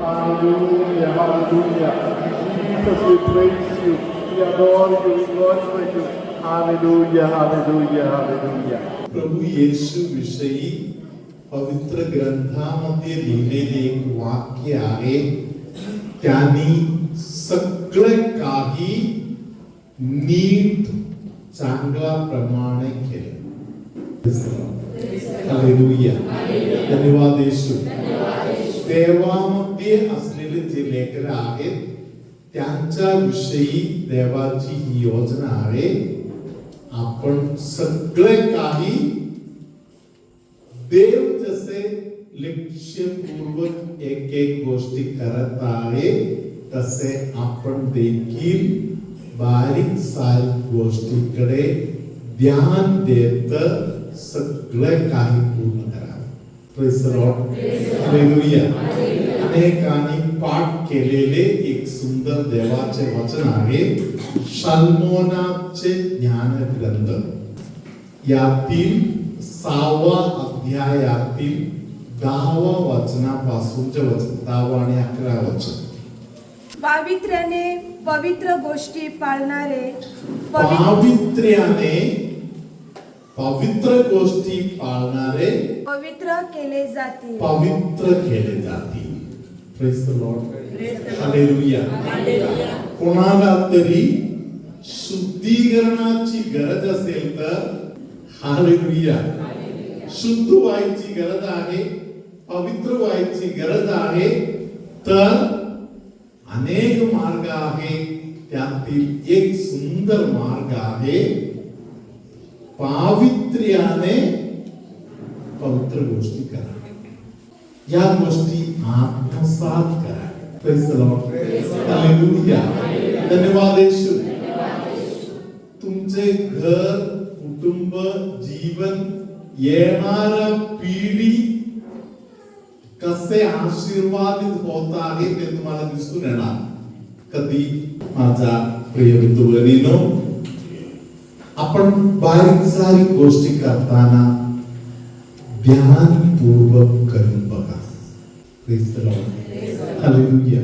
Hallelujah, hallelujah. Jesus, we praise you. We adore you. We glorify you. Hallelujah, hallelujah, hallelujah. प्रभू येशू विषयी पवित्र ग्रंथामध्ये लिहिलेले एक वाक्य आहे. त्यांनी सगळे काही नीट चांगल्या प्रमाणे केले. हालेलुया. धन्यवाद येशू. देवामध्ये असलेले जे लेकर आहेत त्यांच्या विषयी देवाची ही योजना आहे. आपण सगळे काही देव जसे लक्षपूर्वक एक एक गोष्टी करत आहे तसे आपण देखील बारीक सारीक गोष्टीकडे ध्यान देत सगळे काही पूर्ण करा. Praise the Lord. हालेलुया. अनेकांनी पाठ केलेले एक सुंदर देवाचे वचन आहे शाल्मोनाचे ज्ञान ग्रंथ यातील 6व्या अध्यायातील 10व्या वचनापासूनचे वचन 10 आणि 11 वचन. पावित्र्याने पवित्र गोष्टी पाळणारे पावित्र्याने पवित्र गोष्टी पाळणारे पवित्र केले जातील. पवित्र केले जातील. Praise the Lord. हालेलुया. कोणाला तरी शुद्धीकरणाची गरज असेल तर हालेलुया शुद्ध व्हायची गरज आहे, पवित्र व्हायची गरज आहे तर अनेक मार्ग आहे. त्यातील एक सुंदर मार्ग आहे पावित्र्याने पवित्र गोष्टी करा. या गोष्टी आत्मसात करा. Praise the Lord. हालेलुया. धन्यवाद येशू. तुमचे घर, कुटुंब, जीवन, येणारा पिढी कसे आशीर्वादित होत आहे ते तुम्हाला दिसून येणार. कधी माझा प्रिय बंधूभगिनींनो, आपण बारीक सारीक गोष्टी करताना ध्यानपूर्वक करून बघा. Praise the Lord. हालेलुया.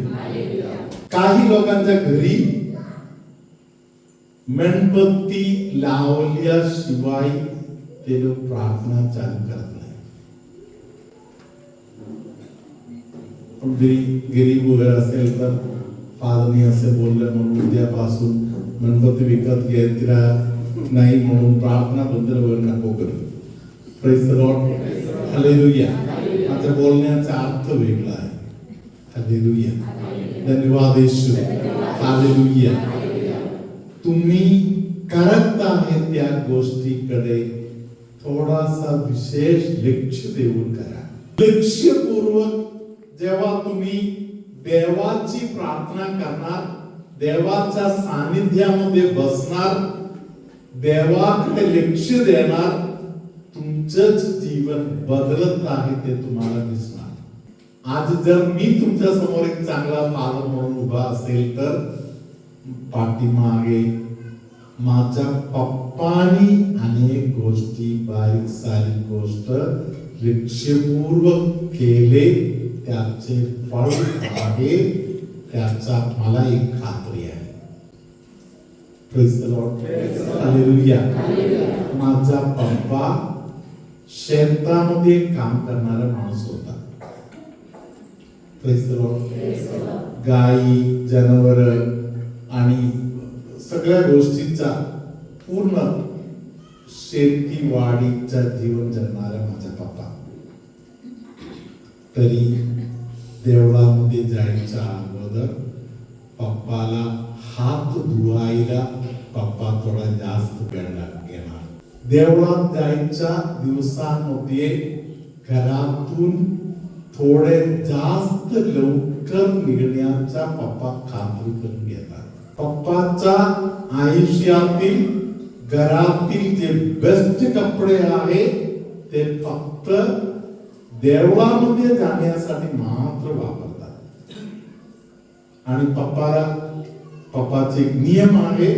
काही लोकांच्या घरी मेणबत्ती लावल्याशिवाय ते लोक प्रार्थना चालू करत नाही. गरीब वगैरे असेल तर फादरनी असे बोलले म्हणून उद्यापासून मेणबत्ती विकत घ्यायला नाही म्हणून प्रार्थना बंद वगैरे नको करू. Praise the Lord. हालेलुया. माझ्या बोलण्याचा अर्थ वेगळा आहे. हालेलुया. धन्यवाद येशू. हालेलुया. तुम्ही करत आहे त्या गोष्टीकडे थोडासा विशेष लक्ष देऊन करा. लक्षपूर्वक जेव्हा तुम्ही देवाची प्रार्थना करणार, देवाच्या सानिध्यामध्ये बसणार, देवाकडे लक्ष देणार, तुमचंच जीवन बदलत आहे ते तुम्हाला दिसणार. आज जर मी तुमच्या समोर एक चांगला पालक म्हणून उभा असेल तर पाठीमागे माझ्या पप्पानी अनेक गोष्टी बारीक सारीक गोष्ट लक्षपूर्वक केले त्याचे फळ आहे. त्याचा मला एक खात्री आहे. Praise the Lord. हालेलुया. माझा पप्पा शेतामध्ये काम करणारा माणूस होता. Praise the Lord. गाई, जनावर आणि सगळ्या गोष्टींचा पूर्ण शेतीवाडीचा जीवन जगणारा माझा पप्पा तरी देवळामध्ये जायच्या अगोदर पप्पाला हात धुवायला पप्पा थोडा जास्त वेळ घेणार. देवळात जायच्या दिवसांमध्ये घरातून थोडे जास्त लवकर निघण्याचा पप्पा खात्री करून घेतात. पप्पाच्या आयुष्यातील घरातील जे बेस्ट कपडे आहे ते फक्त देवळामध्ये जाण्यासाठी मात्र आणि पप्पाचे एक नियम आहे,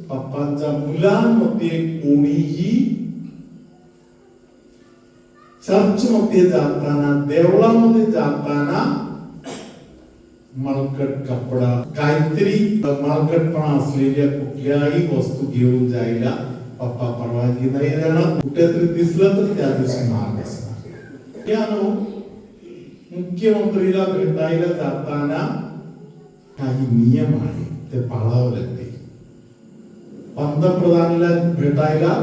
पप्पांच्या मुलांमध्ये कोणीही चर्चमध्ये जाताना, देवळामध्ये जाताना मलकट कपडा, काहीतरी मलकटपणा असलेल्या कुठल्याही वस्तू घेऊन जायला पप्पा परवानगी नाही देणार. कुठेतरी दिसलं तर त्या दिवशी मार असणार. त्यानो मुख्यमंत्रीला भेटायला जाताना काही नियम आहे, ते पाळावं लागते. पंतप्रधानाला भेटायला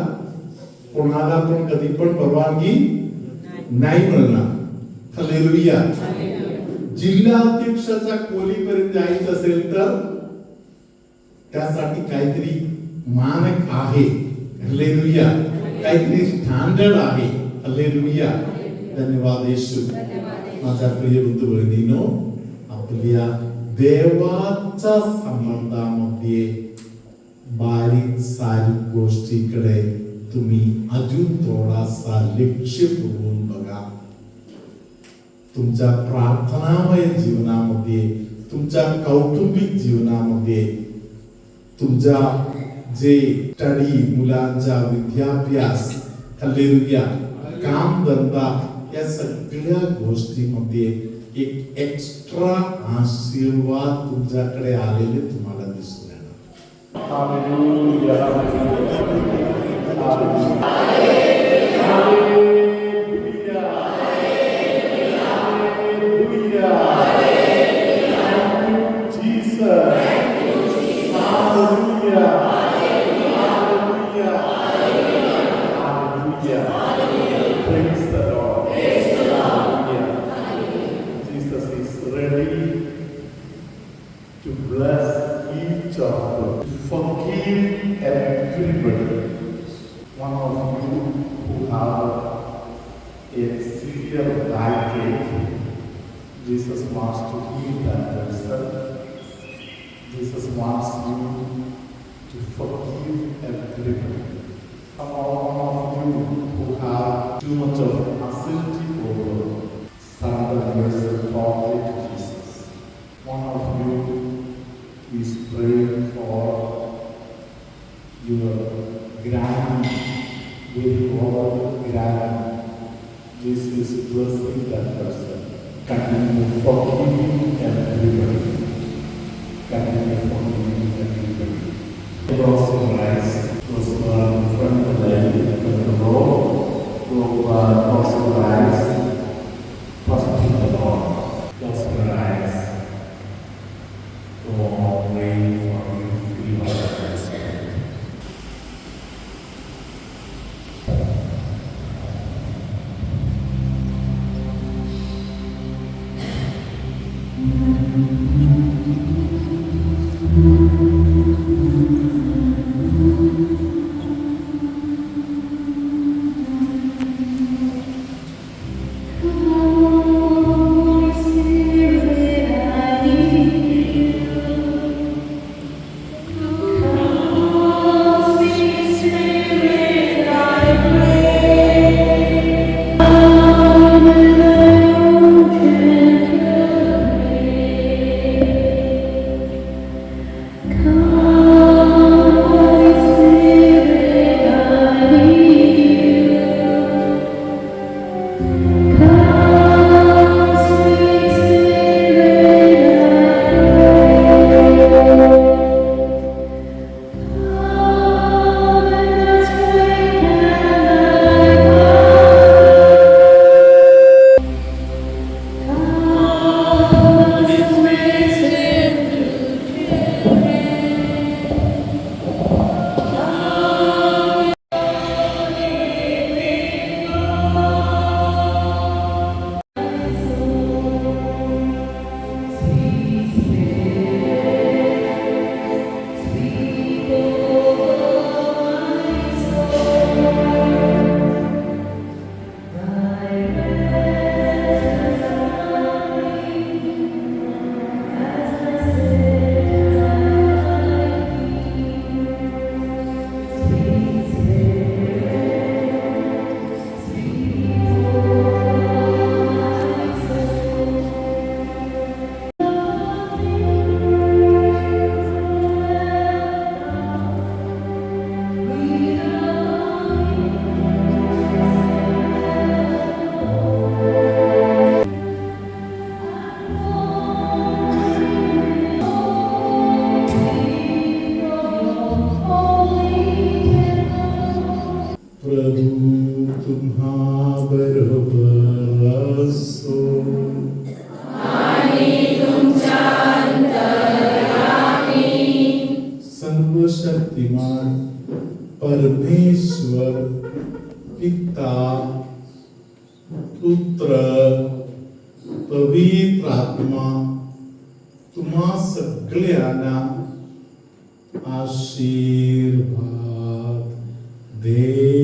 कोणाला पण कधी पण परवानगी नाही मिळणार. हालेलुया. जिल्हाध्यक्षाच्या खोलीपर्यंत जायचं असेल तर त्यासाठी काहीतरी मानक आहे. हालेलुया. काहीतरी स्टँडर्ड आहे. हालेलुया. धन्यवाद येशू. माझ्या प्रिय बंधू भगिनींनो, आपल्या देवाच्या संबंधामध्ये बारीक सारीक गोष्टीकडे तुम्ही अजून थोडासा लक्ष पुरवून बघा. तुमच्या प्रार्थनामय जीवनामध्ये, तुमच्या कौटुंबिक जीवनामध्ये, तुमच्या जे स्टडी, मुलांचा विद्याभ्यास, हालेलुया, काम धंदा, या सगळ्या गोष्टीमध्ये एक एक्स्ट्रा आशीर्वाद तुमच्याकडे आलेले तुम्हाला दिसून येणार. Hallelujah. To bless each of them, to forgive everybody. One of you who have a severe backache, Jesus wants to heal that person. Jesus wants you to forgive everybody. One of you who have too much of acidity problem, surrender yourself totally to Jesus. One of you is praying for your granny, very old granny. Jesus is blessing that person. Continue forgiving everybody. Continue forgiving everybody. Close your eyes. Those who are in front of the row, close your eyes. Trust in the Lord. Close your eyes. Go on praying for you, feel like that Spirit. पुत्र पवित्र आत्मा तुम्हा सगळ्यांना आशीर्वाद दे.